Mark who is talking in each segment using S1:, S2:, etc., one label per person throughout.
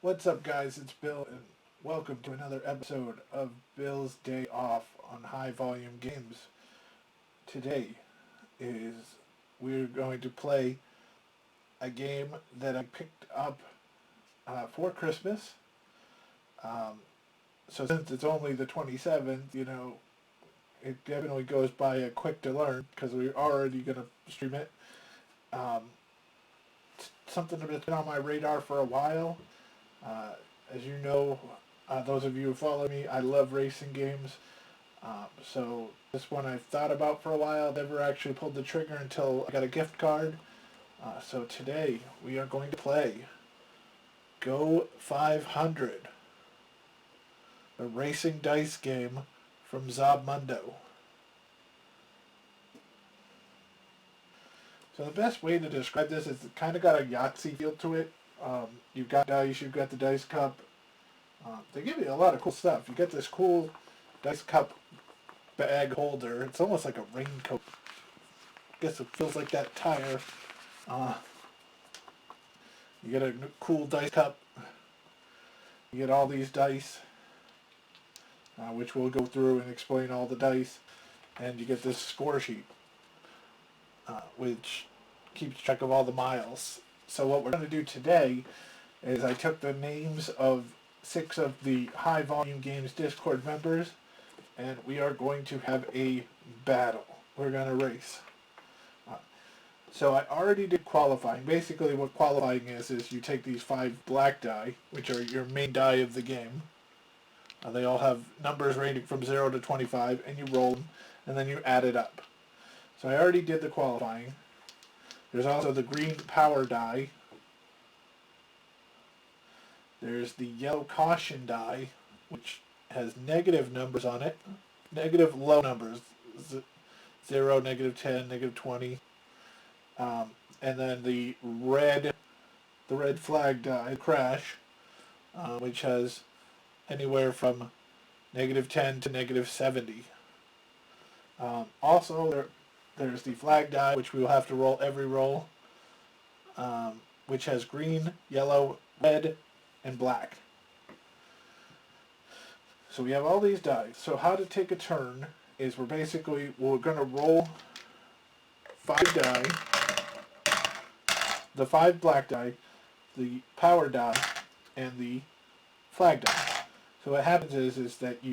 S1: What's up, guys? It's Bill, and welcome to another episode of Bill's Day Off on High Volume Games. Today is we're going to play a game that I picked up for Christmas. So since it's only the 27th, it definitely goes by quick to learn because we're already going to stream it. Something that's been on my radar for a while. As you know, those of you who follow me, I love racing games. So this one I've thought about for a while, never actually pulled the trigger until I got a gift card. So today we are going to play Go 500, a racing dice game from Zobmondo. So the best way to describe this is it kind of got a Yahtzee feel to it. You've got dice, you've got the dice cup. They give you a lot of cool stuff. You get this cool dice cup bag holder. It's almost like a raincoat. I guess it feels like that tire. You get a cool dice cup. You get all these dice, which we'll go through and explain all the dice. And you get this score sheet, which keeps track of all the miles. So what we're going to do today is I took the names of 6 of the High Volume Games Discord members, and we are going to have a battle. We're going to race. So I already did qualifying. Basically what qualifying is you take these 5 black die, which are your main die of the game. They all have numbers ranging from 0 to 25, and you roll them, and then you add it up. So I already did the qualifying. There's also the green power die. There's the yellow caution die, which has negative numbers on it. Negative low numbers. 0, negative 10, negative 20. And then the red flag die, crash, which has anywhere from negative 10 to negative 70. Also, there's the flag die, which we will have to roll every roll, which has green, yellow, red, and black. So we have all these dice. So how to take a turn is we're going to roll 5 die, the 5 black die, the power die, and the flag die. So what happens is that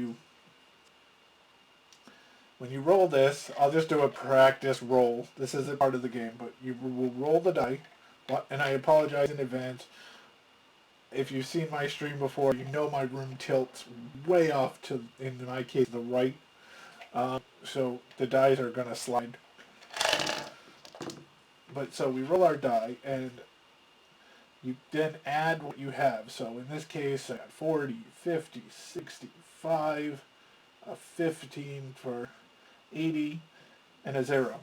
S1: when you roll this, I'll just do a practice roll. This isn't part of the game, but you will roll the die, and I apologize in advance. If you've seen my stream before, you know my room tilts way off to, in my case, the right. So the dice are going to slide. But so we roll our die, and you then add what you have. So in this case, I got 40, 50, 65, a 15 for 80, and a 0.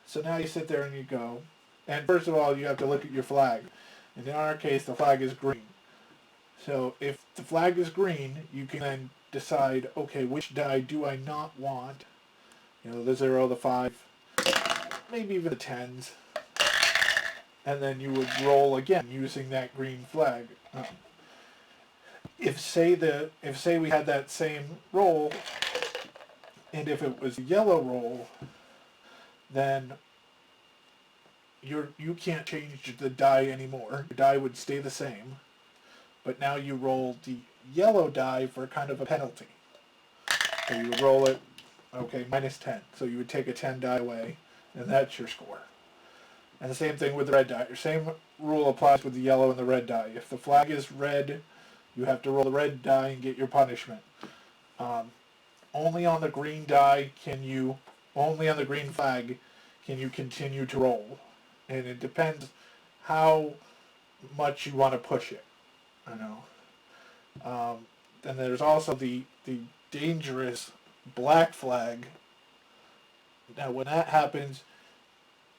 S1: So now you sit there and you go. And first of all, you have to look at your flag. And in our case, the flag is green. So if the flag is green, you can then decide, okay, which die do I not want? The 0, the 5, maybe even the 10s. And then you would roll again using that green flag. If say we had that same roll, and if it was a yellow roll, then you can't change the die anymore. Your die would stay the same, but now you roll the yellow die for kind of a penalty. So you would roll it, okay, minus 10. So you would take a 10 die away, and that's your score. And the same thing with the red die. Your same rule applies with the yellow and the red die. If the flag is red, you have to roll the red die and get your punishment. Only on the green die only on the green flag can you continue to roll. And it depends how much you want to push it. Then there's also the dangerous black flag. Now when that happens,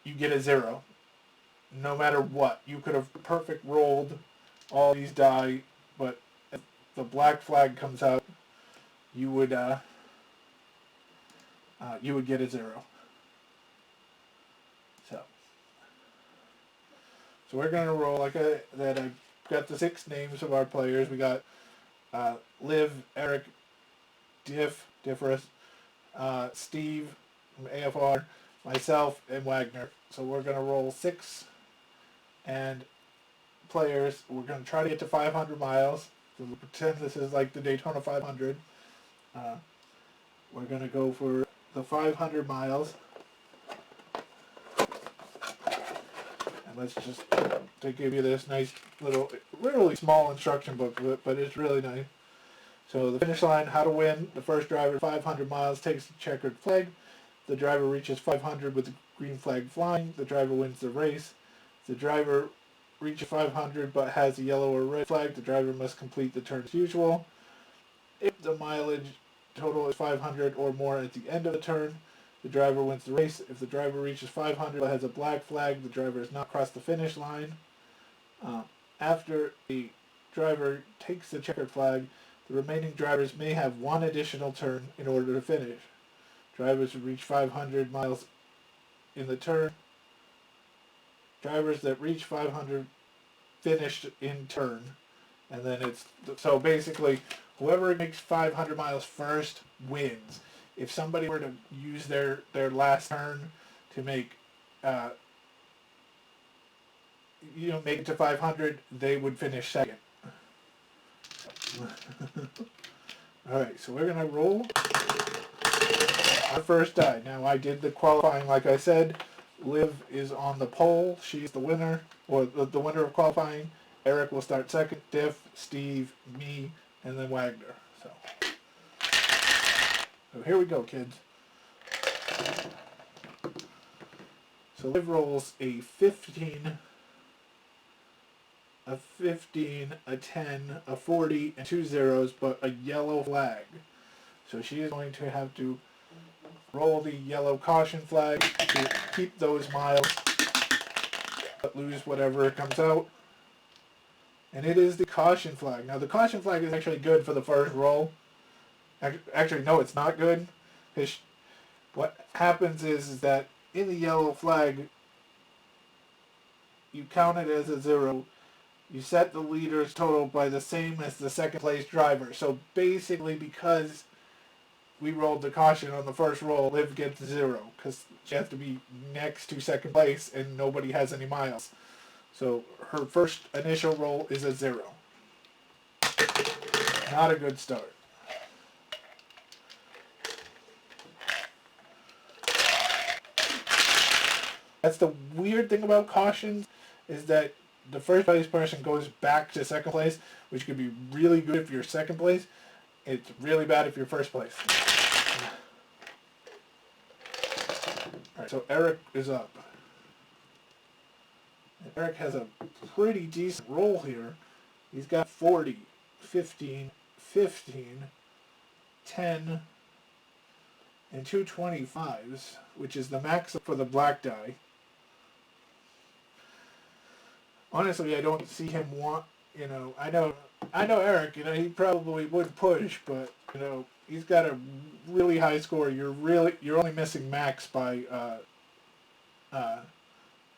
S1: you get a 0. No matter what. You could have perfect rolled all these die, but if the black flag comes out, you would get a 0. So we're going to roll like that. I got the 6 names of our players. We got Liv, Eric, Differus, Steve from AFR, myself, and Wagner. So we're going to roll 6 and players. We're going to try to get to 500 miles. So we'll pretend this is like the Daytona 500. We're going to go for the 500 miles. And let's just to give you this nice little, really small instruction booklet, but it's really nice. So the finish line, how to win. The first driver 500 miles takes the checkered flag. The driver reaches 500 with the green flag flying. The driver wins the race. The driver reaches 500 but has a yellow or red flag. The driver must complete the turn as usual. If the mileage total is 500 or more at the end of the turn, the driver wins the race. If the driver reaches 500 but has a black flag, the driver has not crossed the finish line. After the driver takes the checkered flag, the remaining drivers may have one additional turn in order to finish. Drivers who reach 500 miles in the turn. Drivers that reach 500 finished in turn. And then it's, so basically, whoever makes 500 miles first wins. If somebody were to use their last turn to make, make it to 500, they would finish second. Alright, so we're going to roll our first die. Now I did the qualifying like I said. Liv is on the pole. She's the winner, or the winner of qualifying. Eric will start second, Diff, Steve, me, and then Wagner. So here we go, kids. So Liv rolls a 15, a 15, a 10, a 40, and 2 zeros, but a yellow flag. So she is going to have to roll the yellow caution flag to keep those miles, but lose whatever comes out. And it is the caution flag. Now the caution flag is actually good for the first roll. Actually, no, it's not good. Because what happens is that in the yellow flag, you count it as a 0. You set the leader's total by the same as the second place driver. So basically, because we rolled the caution on the first roll, Liv gets 0. Because she has to be next to second place and nobody has any miles. So her first initial roll is a 0. Not a good start. That's the weird thing about cautions, is that the first place person goes back to second place, which could be really good if you're second place. It's really bad if you're first place. Alright, so Eric is up. Eric has a pretty decent roll here. He's got 40, 15, 15, 10, and 2 25s, which is the max for the black die. Honestly, I don't see him I know Eric, he probably would push, but, he's got a really high score. You're only missing max by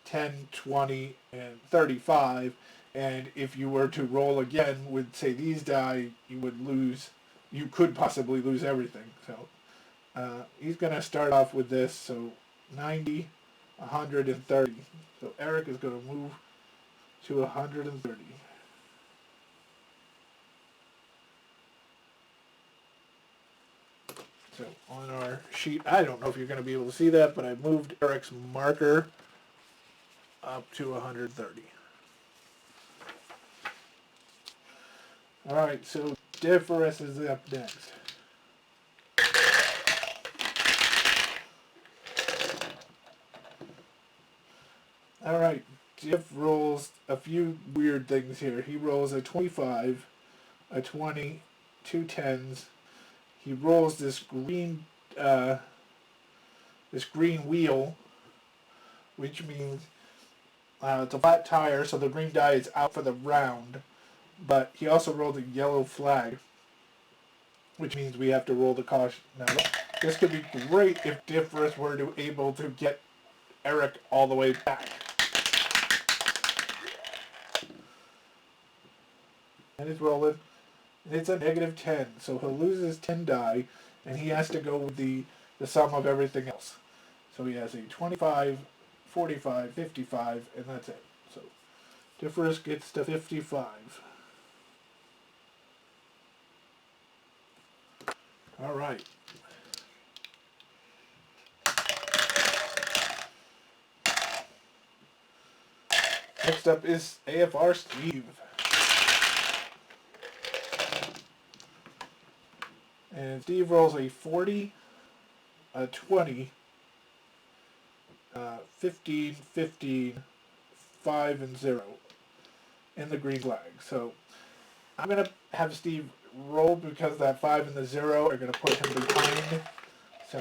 S1: 10, 20, and 35, and if you were to roll again with, say, these die, you could possibly lose everything. So he's going to start off with this, so 90, 130. So Eric is going to move to 130. So on our sheet, I don't know if you're going to be able to see that, but I moved Eric's marker up to 130. Alright, so Differus is up next. Alright, Diff rolls a few weird things here. He rolls a 25, a 20, 2 10s. He rolls this green wheel, which means it's a flat tire, so the green die is out for the round. But he also rolled a yellow flag, which means we have to roll the caution. Now, this could be great if Differus were able to get Eric all the way back. and he's rolling. And it's a -10, so he'll lose his 10 die, and he has to go with the sum of everything else. So he has a 25, 45, 55, and that's it. So Differus gets to 55. All right. Next up is AFR Steve. And Steve rolls a 40, a 20, 15, 15, 5, and 0 in the green flag. So I'm going to have Steve roll because that 5 and the 0 are going to put him behind. So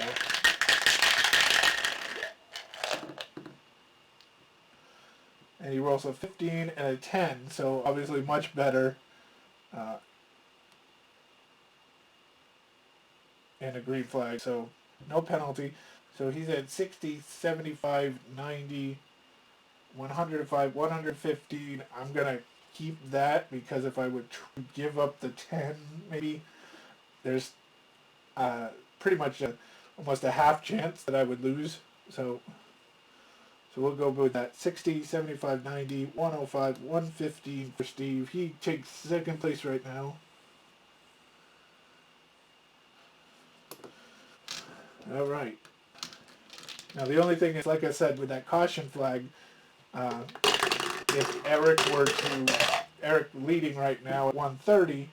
S1: and he rolls a 15 and a 10, so obviously much better. And a green flag, so no penalty. So he's at 60, 75, 90, 105, 115. I'm going to keep that because if I would give up the 10, maybe, there's pretty much almost a half chance that I would lose. So we'll go with that 60, 75, 90, 105, 115 for Steve. He takes second place right now. All right. Now the only thing is, like I said, with that caution flag, if Eric leading right now at 130,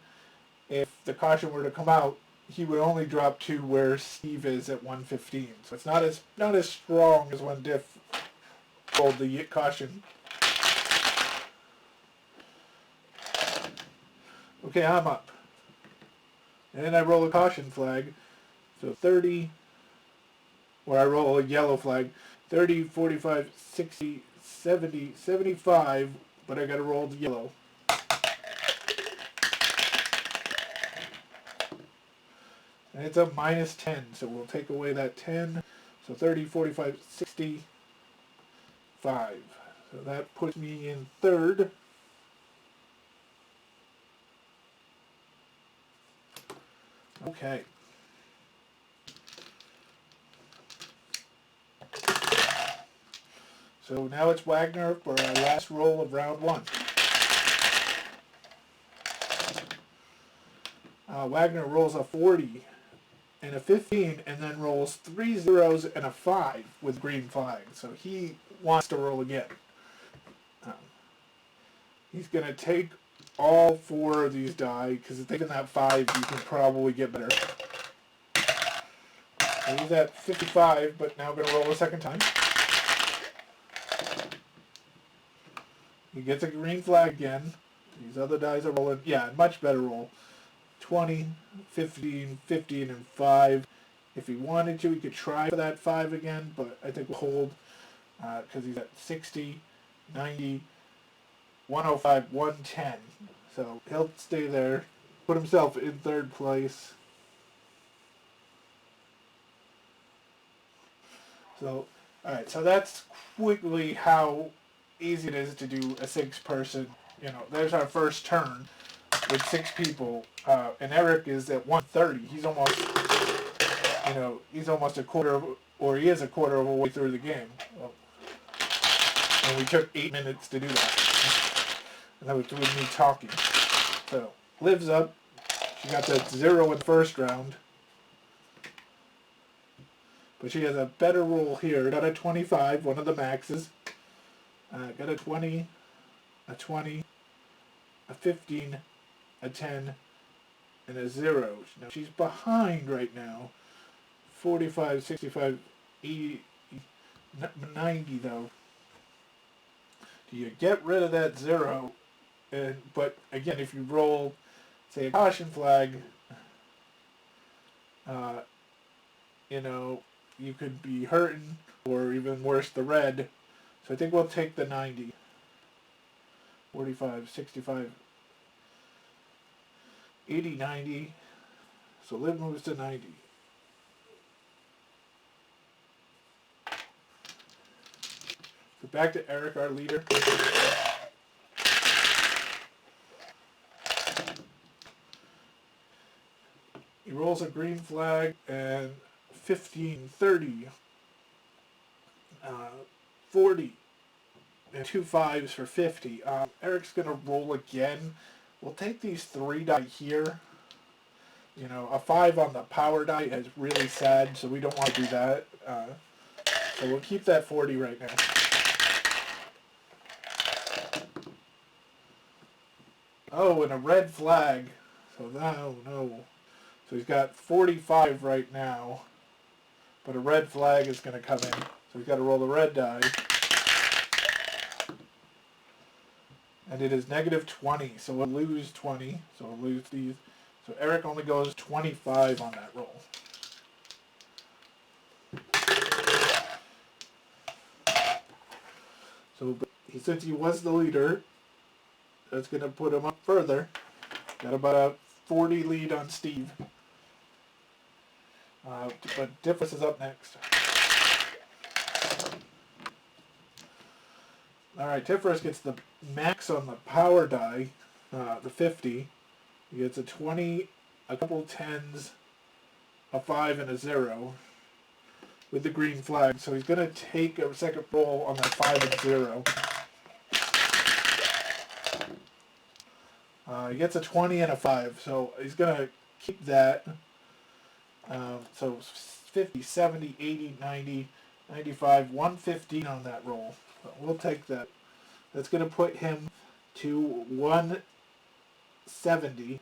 S1: if the caution were to come out, he would only drop to where Steve is at 115. So it's not as strong as when Diff rolled the caution. Okay, I'm up. And then I roll a caution flag. So 30, or I roll a yellow flag, 30, 45, 60, 70, 75, but I got to roll the yellow. And it's a -10, so we'll take away that 10. So 30, 45, 65. So that puts me in third. Okay. So now it's Wagner for our last roll of round one. Wagner rolls a 40 and a 15 and then rolls 3 zeros and a 5 with green flag. So he wants to roll again. He's going to take all 4 of these die because if taking that 5 you can probably get better. So he's at 55 but now going to roll a second time. He gets a green flag again. These other dice are rolling. Yeah, much better roll. 20, 15, 15, and 5. If he wanted to, he could try for that 5 again, but I think we'll hold because he's at 60, 90, 105, 110. So he'll stay there, put himself in third place. So, alright, so that's quickly how easy it is to do a 6-person. There's our first turn with 6 people, and Eric is at 130. He's almost, he's almost a quarter of a way through the game. And we took 8 minutes to do that. And that was with me talking. So, Liv's up. She got that 0 in the first round. But she has a better roll here. Got a 25, one of the maxes. Got a 20, a 20, a 15, a 10, and a 0. Now she's behind right now. 45, 65, 80, 90 though. Do you get rid of that 0? But again, if you roll, say, a caution flag, you could be hurting, or even worse, the red. So I think we'll take the 90. 45, 65, 80, 90. So Liv moves to 90. So back to Eric, our leader. He rolls a green flag and 15, 30, 40, and two fives for 50. Eric's going to roll again. We'll take these 3 die here. You know, a 5 on the power die is really sad, so we don't want to do that. So we'll keep that 40 right now. Oh, and a red flag. So no, no. So he's got 45 right now, but a red flag is going to come in. So he's got to roll the red die. And it is negative 20, so we'll lose 20. So we'll lose these. So Eric only goes 25 on that roll. So since he was the leader, that's going to put him up further. Got about a 40 lead on Steve. But Diffus is up next. Alright, Diffus gets the max on the power die, the 50. He gets a 20, a couple 10s, a 5, and a 0 with the green flag. So he's going to take a second roll on that 5 and 0. He gets a 20 and a 5, so he's going to keep that. So 50, 70, 80, 90, 95, 115 on that roll. So we'll take that. That's going to put him to 170.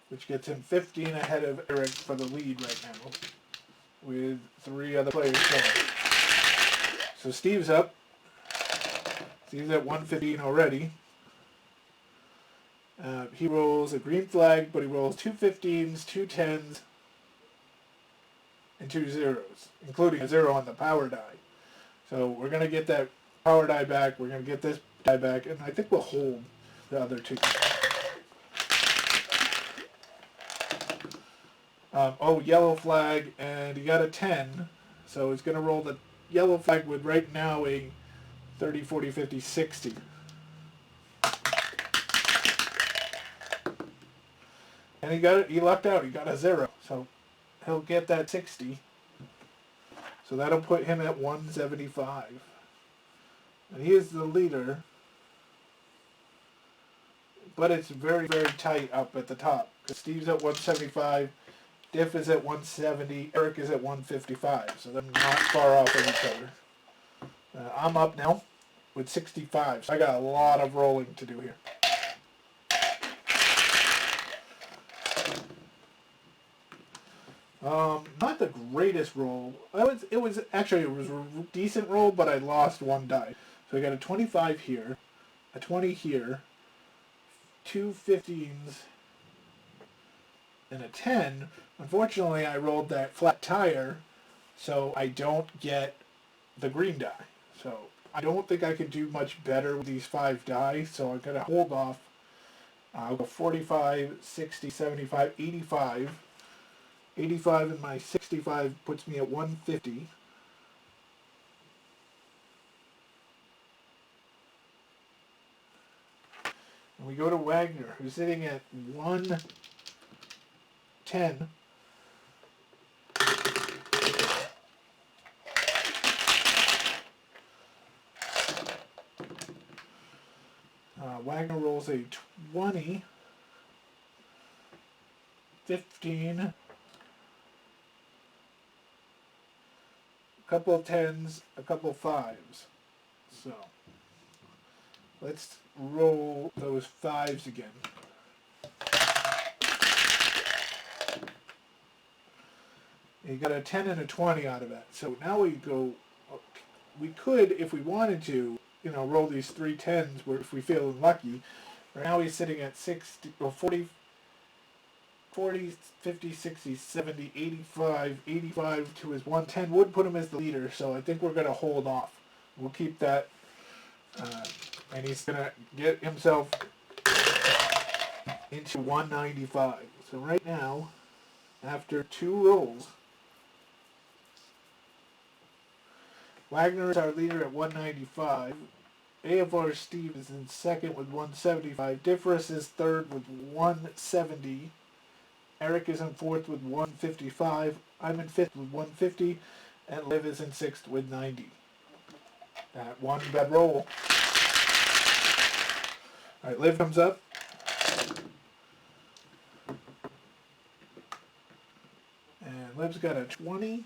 S1: Which gets him 15 ahead of Eric for the lead right now, with 3 other players going. So Steve's up. Steve's at 115 already. He rolls a green flag, but he rolls 2 15s, 2 10s, and 2 0s, including a 0 on the power die. So we're going to get that power die back. We're going to get this die back, and I think we'll hold the other 2. Yellow flag, and he got a 10, so he's going to roll the yellow flag with right now a 30, 40, 50, 60. And he lucked out, he got a 0, so he'll get that 60. So that'll put him at 175. And he is the leader, but it's very, very tight up at the top, because Steve's at 175, Diff is at 170, Eric is at 155, so they're not far off of each other. I'm up now with 65, so I got a lot of rolling to do here. Not the greatest roll. It was a decent roll, but I lost 1 die. So I got a 25 here, a 20 here, 2 15s, and a 10. Unfortunately, I rolled that flat tire, so I don't get the green die. So I don't think I can do much better with these 5 die, so I'm going to hold off. I'll go 45, 60, 75, 85. 85 and my 65 puts me at 150. And we go to Wagner, who's sitting at 110. Wagner rolls a 20, 15, a couple of 10s, a couple of 5s. So let's roll those 5s again. You got a 10 and a 20 out of that. So now we could, if we wanted to, roll these 3 10s where if we feel lucky. Right now he's sitting at 60, or 40, 50, 60, 70, 85, 85 to his 110 would put him as the leader, so I think we're going to hold off. We'll keep that, and he's going to get himself into 195. So right now, after 2 rolls, Wagner is our leader at 195. AFR Steve is in second with 175. Differus is third with 170. Eric is in fourth with 155. I'm in fifth with 150. And Liv is in sixth with 90. That one bad roll. Alright, Liv comes up. And Liv's got a 20,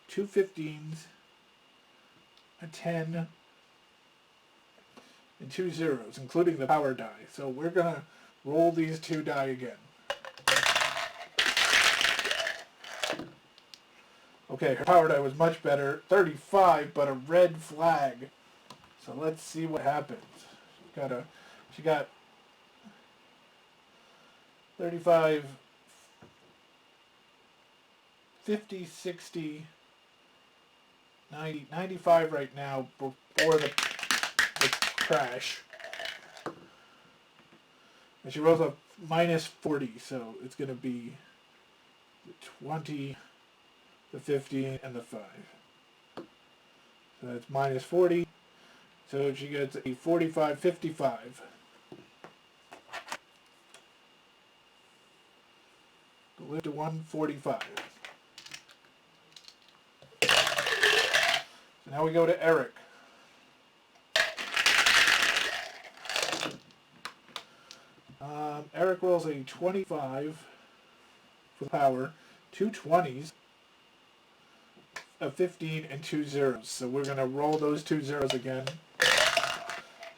S1: 2 15s, a 10, and 2 zeros, including the power die. So we're going to roll these 2 die again. Okay, her power die was much better. 35, but a red flag. So let's see what happens. She got 35, 50, 60, 90, 95 right now before the crash. And she rolls a minus 40, so it's going to be the 20, the 15, and the 5. So that's minus 40. So she gets a 45, 55. Live to 145. So now we go to Eric. Eric rolls a 25 for power, 2 20s, a 15, and 2 zeros. So we're going to roll those 2 zeros again.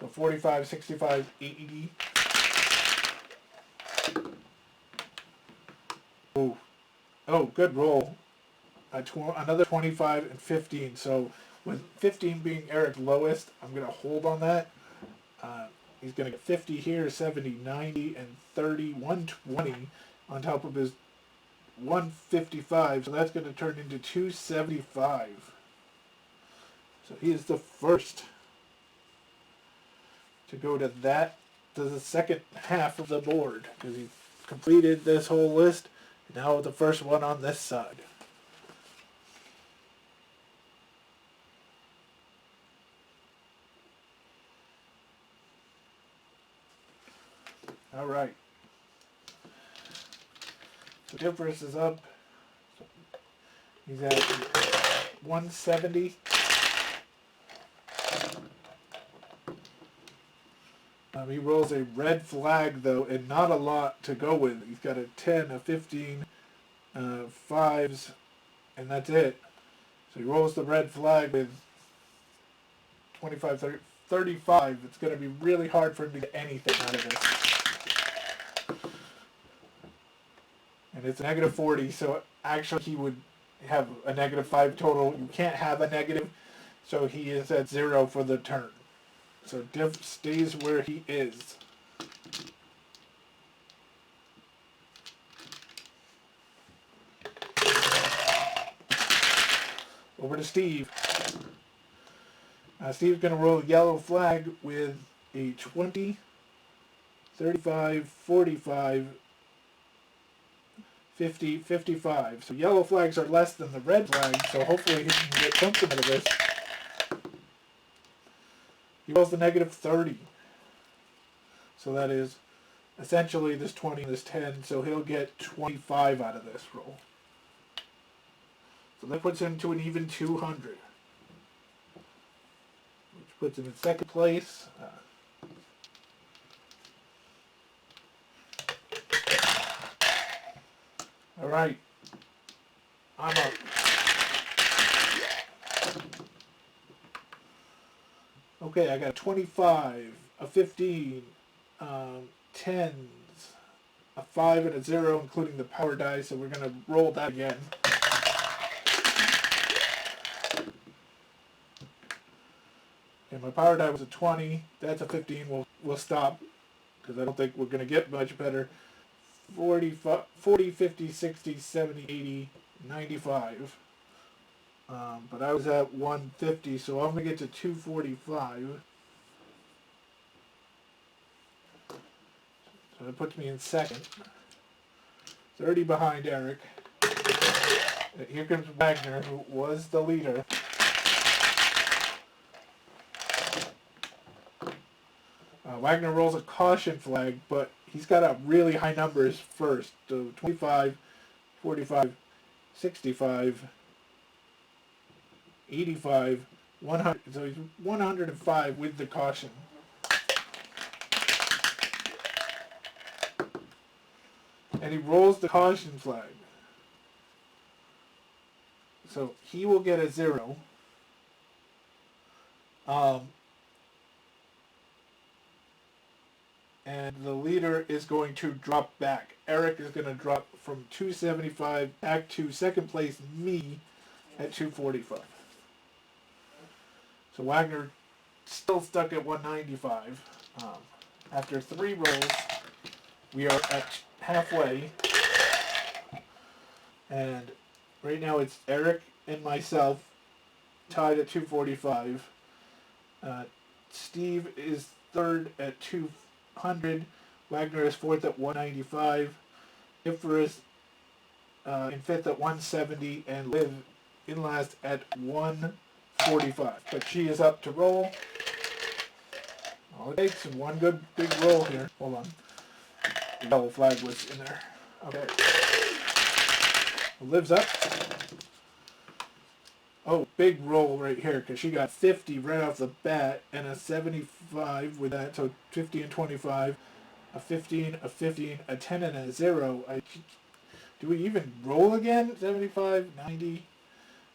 S1: So 45, 65, 80. Oh, good roll. Another 25 and 15. So with 15 being Eric's lowest, I'm going to hold on that. He's going to get 50 here, 70, 90, and 30, 120 on top of his 155. So that's going to turn into 275. So he is the first to go to the second half of the board, because he completed this whole list. Now the first one on this side. All right. So Differus is up. He's at 170. He rolls a red flag, though, and not a lot to go with. He's got a 10, a 15, 5s, and that's it. So he rolls the red flag with 25, 30, 35. It's going to be really hard for him to get anything out of this. And it's negative 40, so actually he would have a negative 5 total. You can't have a negative, so he is at 0 for the turn. So Diff stays where he is. Over to Steve. Steve's going to roll a yellow flag with a 20, 35, 45, 50, 55. So yellow flags are less than the red flags, so hopefully he can get something out of this. He rolls the negative 30. So that is essentially this 20 and this 10, so he'll get 25 out of this roll. So that puts him to an even 200. Which puts him in second place. All right. I'm up. Okay, I got a 25, a 15, 10s, a 5, and a 0, including the power die, so we're going to roll that again. And my power die was a 20. That's a 15. We'll stop, because I don't think we're going to get much better. 40, 50, 60, 70, 80, 95. But I was at 150, so I'm going to get to 245. So that puts me in second. 30 behind Eric. Here comes Wagner, who was the leader. Wagner rolls a caution flag, but he's got a really high numbers first. So 25, 45, 65, 85, 100. So he's 105 with the caution. And he rolls the caution flag. So he will get a 0. And the leader is going to drop back. Eric is going to drop from 275 back to second place, me, at 245. So Wagner still stuck at 195. After 3 rolls, we are at halfway. And right now it's Eric and myself tied at 245. Steve is third at 200. Wagner is fourth at 195. Ifra is in fifth at 170. And Liv in last at 145. But she is up to roll. All it takes is one good big roll here. Hold on. The yellow flag was in there. Okay. Liv's up. Oh, big roll right here because she got 50 right off the bat and a 75 with that. So 50 and 25, a 15, a 15, a 10, and a 0. Do we even roll again? 75, 90,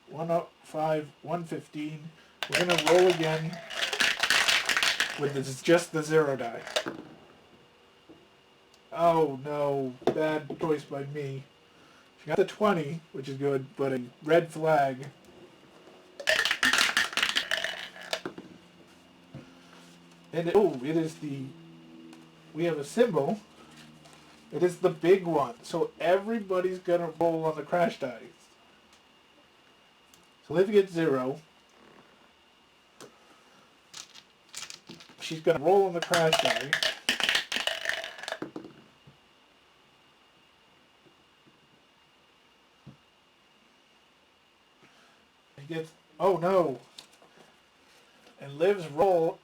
S1: 105, 115. We're going to roll again with just the 0 die. Oh no, bad choice by me. She got the 20, which is good, but a red flag. And it is we have a symbol. It is the big one. So everybody's going to roll on the crash dice. So Liv gets 0. She's going to roll on the crash die. He gets, oh no. And Liv's roll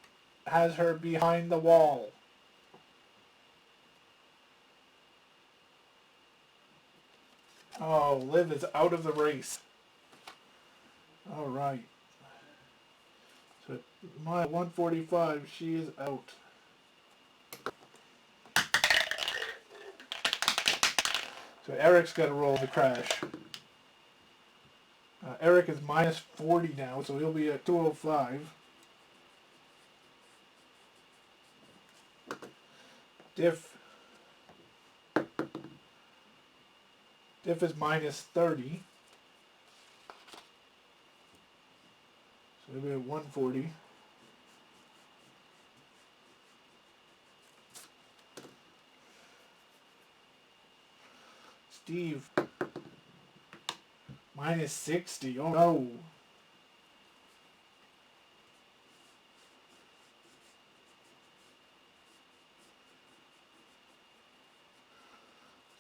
S1: has her behind the wall. Oh, Liv is out of the race. All right. So at mile 145, she is out. So Eric's got to roll the crash. Eric is minus 40 now, so he'll be at 205. Diff is minus 30. So he'll be at 140. Steve, minus 60. Oh no.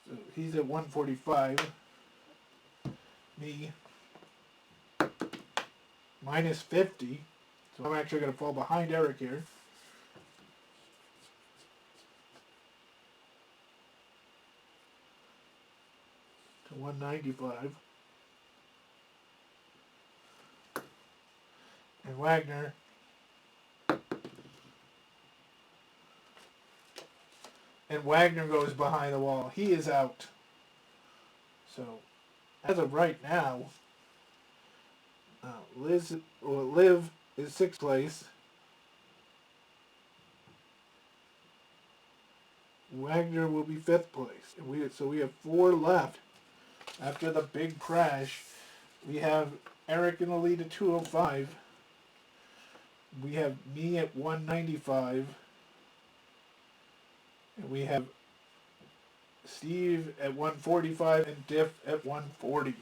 S1: So he's at 145. Me, minus 50. So I'm actually going to fall behind Eric here. To 195. And Wagner goes behind the wall. He is out. So, as of right now, Liv is 6th place. Wagner will be 5th place. So we have 4 left. After the big crash, we have Eric in the lead at 205. We have me at 195. And we have Steve at 145 and Diff at 140.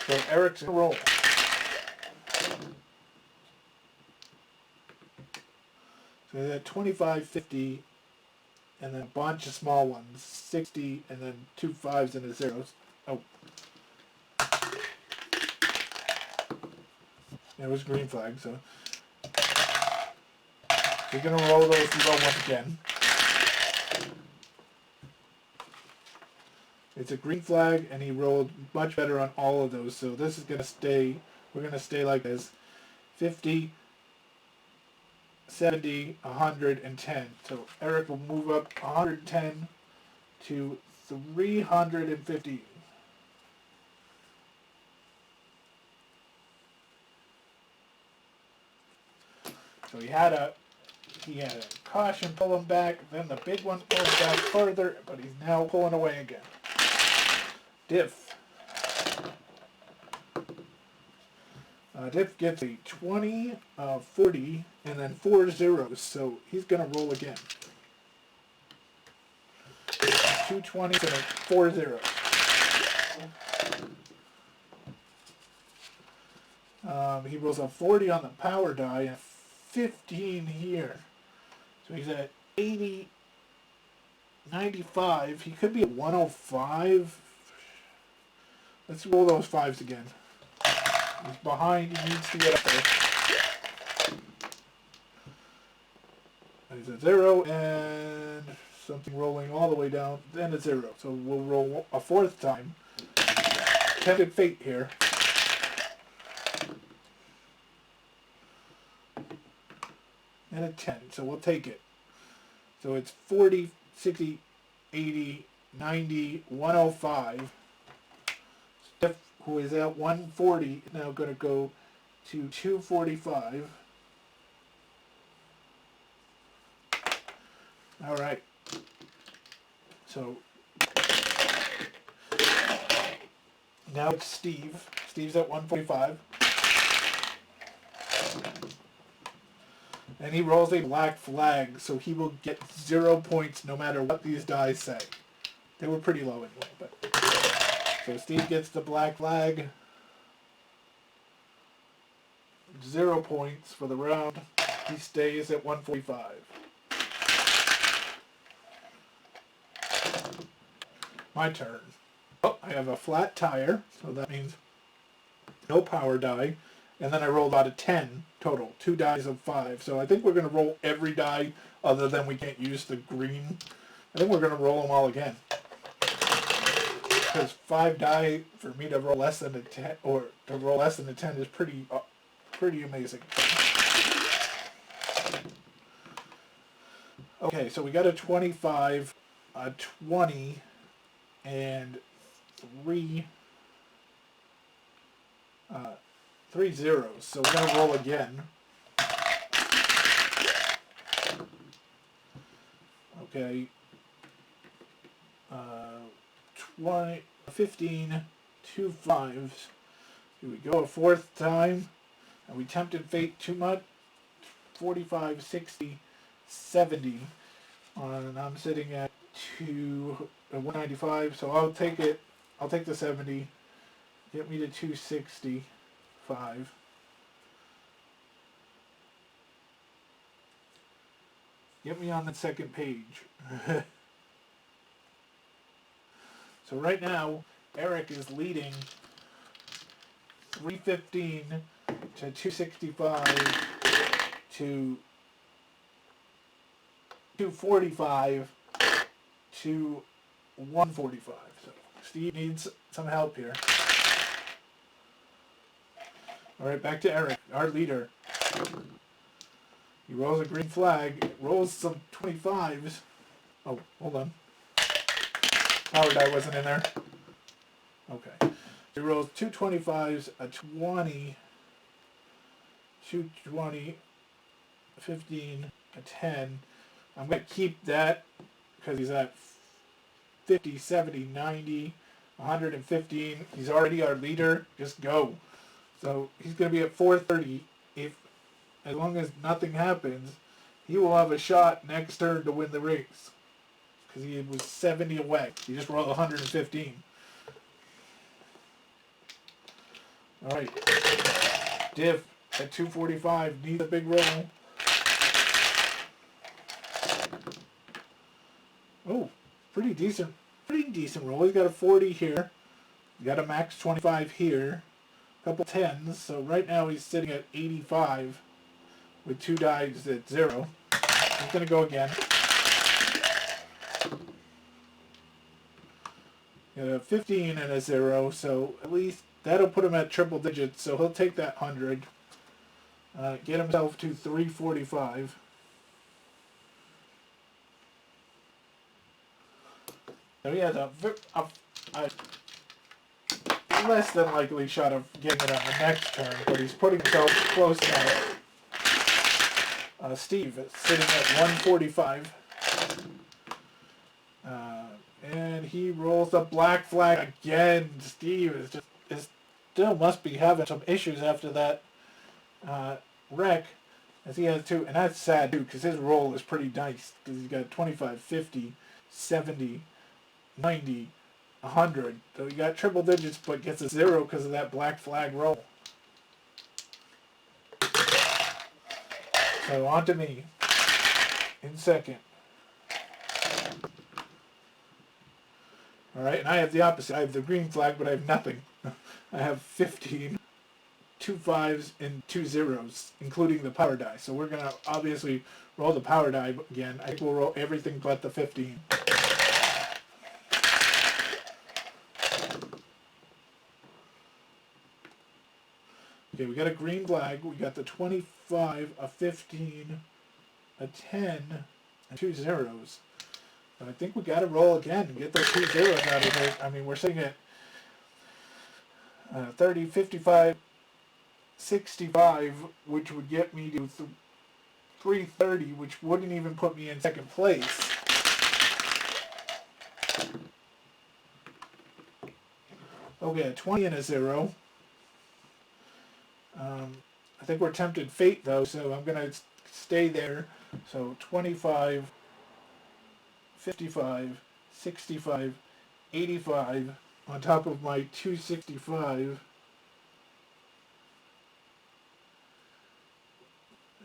S1: So Eric's in a roll. So they had 25, 50, and then a bunch of small ones, 60, and then 2 5s and a 0. Oh. There was a green flag, so you're going to roll those to roll once again. It's a green flag, and he rolled much better on all of those, so this is going to stay, we're going to stay like this. 50, 70, 110. So Eric will move up 110 to 350. So he had a caution pull him back, then the big one pulled him back further, but he's now pulling away again. Diff. Diff gets a 20, 40, and then 4 zeros, so he's going to roll again. 2 20s and a 4 zeros. He rolls a 40 on the power die and a 15 here. So he's at 80, 95. He could be at 105. Let's roll those 5s again. He's behind. He needs to get up there. He's at 0 and something rolling all the way down. Then a 0. So we'll roll a 4th time. Tempted fate here. And a 10. So we'll take it. So it's 40, 60, 80, 90, 105. Steph, who is at 140, is now going to go to 245. All right. So now it's Steve. Steve's at 145. And he rolls a black flag, so he will get 0 points no matter what these dice say. They were pretty low anyway, but so Steve gets the black flag. 0 points for the round. He stays at 145. My turn. Oh, I have a flat tire, so that means no power die. And then I rolled out a 10 total, 2 dice of 5. So I think we're going to roll every die other than we can't use the green. I think we're going to roll them all again. Because 5 die for me to roll less than a 10, or to roll less than a 10 is pretty amazing. Okay, so we got a 25, a 20, and 3 zeros. So we're going to roll again. Okay. 20, 15, 2 5s. Here we go a 4th time. And we tempted fate too much. 45, 60, 70. And I'm sitting at 195. So I'll take it. I'll take the 70. Get me to 265. Get me on the second page. So right now, Eric is leading 315 to 265 to 245 to 145. So Steve needs some help here. All right, back to Eric, our leader. He rolls a green flag, rolls some 25s. Oh, hold on. Power die wasn't in there. Okay. He rolls 2 25s, a 20, 2 20, 15, a 10. I'm going to keep that because he's at 50, 70, 90, 115. He's already our leader. Just go. So he's going to be at 430. As long as nothing happens, he will have a shot next turn to win the race. Because he was 70 away. He just rolled 115. Alright. Div at 245 needs a big roll. Oh, pretty decent roll. He's got a 40 here. He's got a max 25 here. couple tens. So right now he's sitting at 85 with 2 dies at 0. He's going to go again. Got a 15 and a 0, so at least that'll put him at triple digits. So he'll take that 100. Get himself to 345. So he has a less than likely shot of getting it on the next turn, but he's putting himself close enough. Steve is sitting at 145. And he rolls the black flag again. Steve still must be having some issues after that wreck, as he has 2. And that's sad too, because his roll is pretty nice. Because he's got 25, 50, 70, 90, 100. So he got triple digits, but gets a 0 because of that black flag roll. So on to me in second. Alright, and I have the opposite. I have the green flag, but I have nothing. I have 15, 2 5s, and 2 0s, including the power die. So we're going to obviously roll the power die again. I think we'll roll everything but the 15. Okay, we got a green flag. We got the 25, a 15, a 10, and 2 0s. But I think we got to roll again and get those 2 0s out of there. I mean, we're sitting at 30, 55, 65, which would get me to 330, which wouldn't even put me in second place. Okay, a 20 and a 0. I think we're tempted fate, though, so I'm going to stay there. So 25... 55, 65, 85, on top of my 265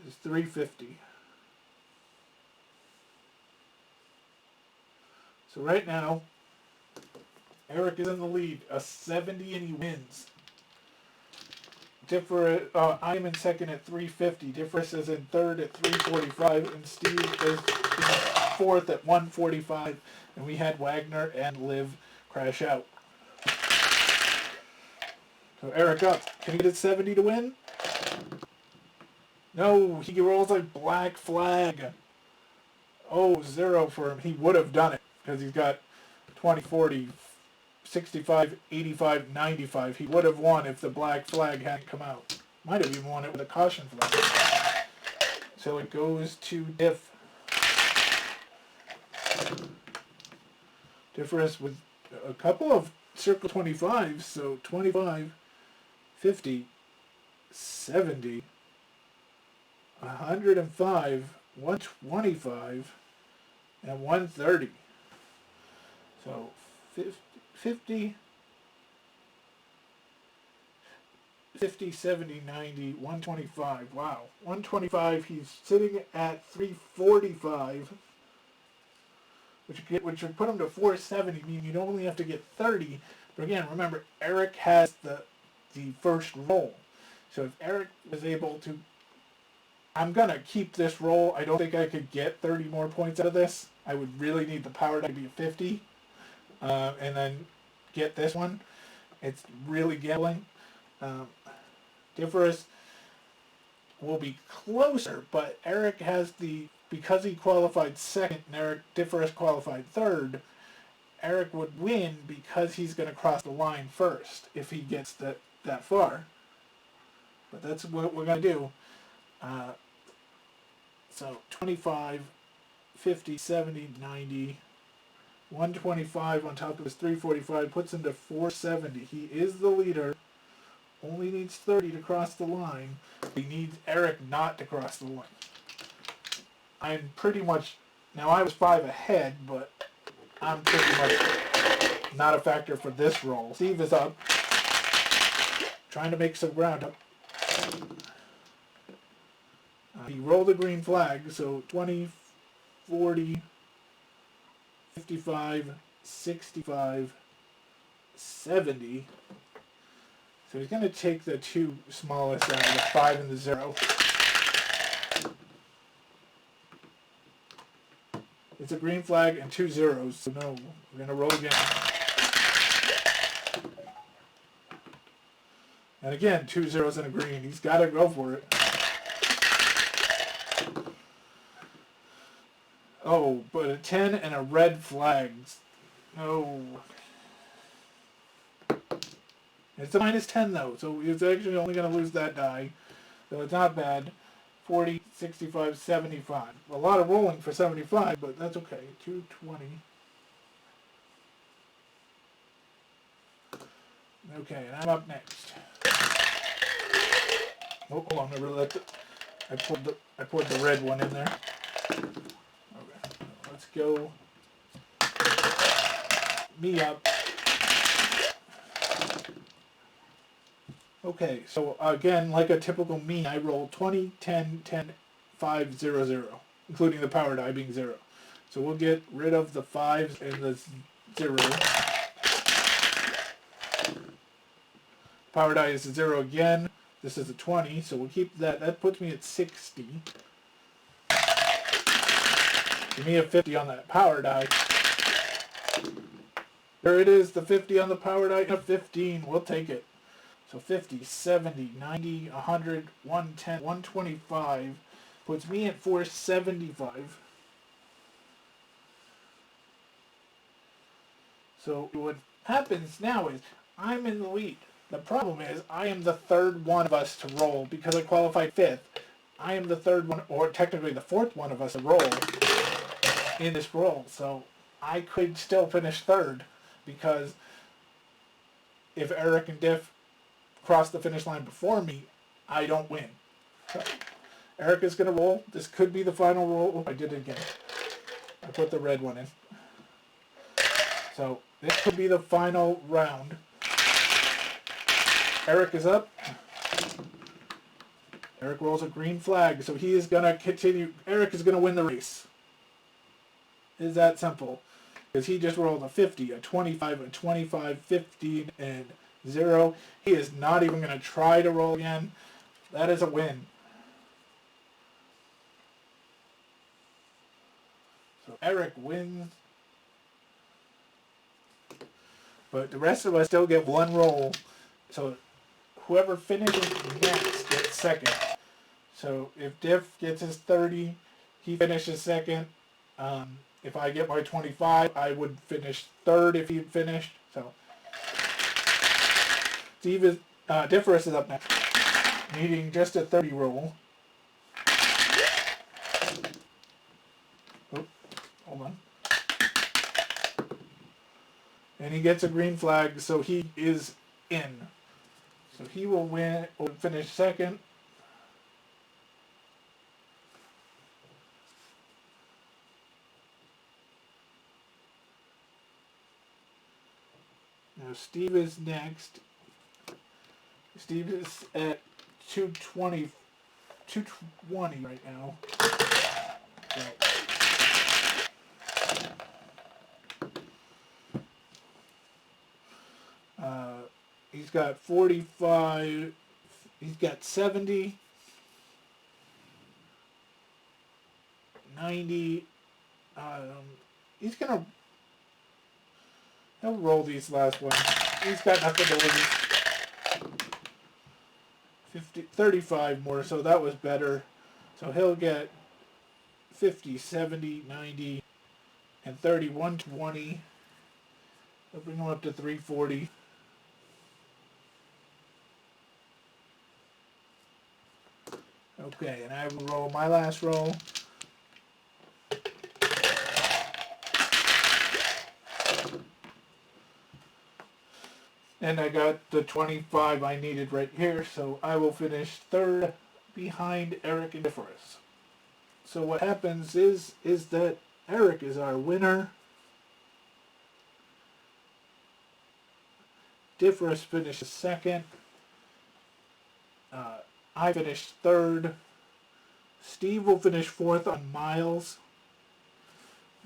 S1: is 350. So right now, Eric is in the lead, a 70, and he wins. I am in second at 350. Difference is in third at 345, and Steve is in fourth at 145, and we had Wagner and Liv crash out. So Eric up. Can he get 70 to win? No, he rolls a black flag. Oh, 0 for him. He would have done it, because he's got 20, 40, 65, 85, 95. He would have won if the black flag hadn't come out. Might have even won it with a caution flag. So it goes to Diff. Difference with a couple of circle 25s, so 25, 50, 70, 105, 125, and 130. So 50, 70, 90, 125. Wow. 125, he's sitting at 345. Which would put him to 470, meaning you'd only have to get 30. But again, remember, Eric has the first roll. So if Eric was able to... I'm going to keep this roll. I don't think I could get 30 more points out of this. I would really need the power die to be a 50. And then get this one. It's really gambling. Difference will be closer, but Eric has because he qualified second and Differus qualified third, Eric would win because he's going to cross the line first if he gets that far. But that's what we're going to do. So 25, 50, 70, 90, 125 on top of his 345 puts him to 470. He is the leader. Only needs 30 to cross the line. He needs Eric not to cross the line. I'm pretty much... Now, I was 5 ahead, but I'm pretty much not a factor for this roll. Steve is up. Trying to make some ground up. He rolled a green flag, so 20, 40, 55, 65, 70, So he's going to take the two smallest out of the 5 and the 0. It's a green flag and 2 zeros, so no, we're going to roll again. And again, 2 zeros and a green. He's got to go for it. Oh, but a 10 and a red flag. No. It's a minus 10 though, so he's actually only going to lose that die. So it's not bad. 40, 65, 75. A lot of rolling for 75, but that's okay. 220. Okay, and I'm up next. Oh, hold on, I poured the red one in there. Okay, let's go. Me up. Okay, so again, like a typical me, I roll 20, 10, 10, 5, 0, 0, including the power die being 0. So we'll get rid of the 5s and the 0. Power die is a 0 again. This is a 20, so we'll keep that. That puts me at 60. Give me a 50 on that power die. There it is, the 50 on the power die, and a 15. We'll take it. So 50, 70, 90, 100, 110, 125 puts me at 475. So what happens now is I'm in the lead. The problem is I am the third one of us to roll because I qualified 5th. I am the third one, or technically the 4th one of us to roll in this roll. So I could still finish 3rd because if Eric and Diff cross the finish line before me, I don't win. So Eric is going to roll. This could be the final roll. I did it again. I put the red one in. So this could be the final round. Eric is up. Eric rolls a green flag, so he is going to continue. Eric is going to win the race. It's that simple. Because he just rolled a 50, a 25, a 25, 15, and 0. He is not even going to try to roll again. That is a win. So Eric wins. But the rest of us still get one roll. So whoever finishes next gets second. So if Diff gets his 30, he finishes second. If I get my 25, I would finish 3rd if he finished. So Steve is Differus is up next, needing just a 30 roll. Oh, hold on. And he gets a green flag, so he is in. So he will win or finish second. Now Steve is next. Steve is at 220 right now. So, he's got 45. He's got 70, 90. He'll roll these last ones. He's got nothing to lose. 35 more, so that was better. So he'll get 50, 70, 90, and 30, 120. They'll bring him up to 340. Okay, and I will roll my last roll. And I got the 25 I needed right here, so I will finish 3rd behind Eric and Differus. So what happens is that Eric is our winner. Differus finishes 2nd. I finished 3rd. Steve will finish 4th on miles.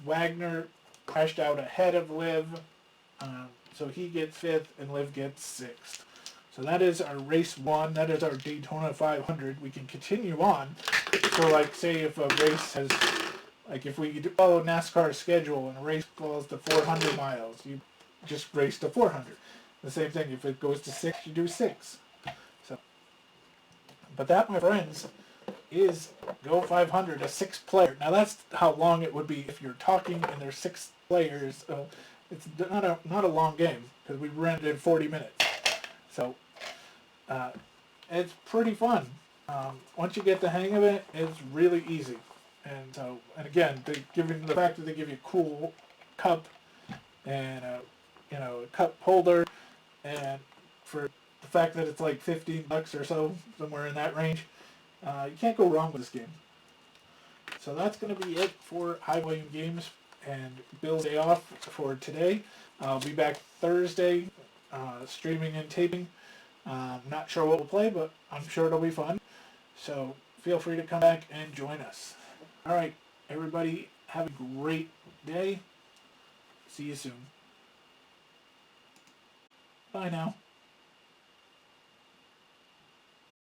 S1: Wagner crashed out ahead of Liv. So he gets 5th and Liv gets 6th. So that is our race 1. That is our Daytona 500. We can continue on. So like say if a race has, like if we follow NASCAR's schedule and a race goes to 400 miles, you just race to 400. The same thing, if it goes to 6, you do 6. So, but that, my friends, is Go 500, a 6-player. Now that's how long it would be if you're talking and there's 6 players. It's not a long game because we ran it in 40 minutes. So it's pretty fun. Once you get the hang of it, it's really easy. And again, the fact that they give you a cool cup and a cup holder, and for the fact that it's like $15 or so, somewhere in that range, you can't go wrong with this game. So that's going to be it for High Volume Games and Bill's day off for today. I'll be back Thursday, streaming and taping. Not sure what we'll play, but I'm sure it'll be fun. So feel free to come back and join us. All right, everybody, have a great day. See you soon. Bye now.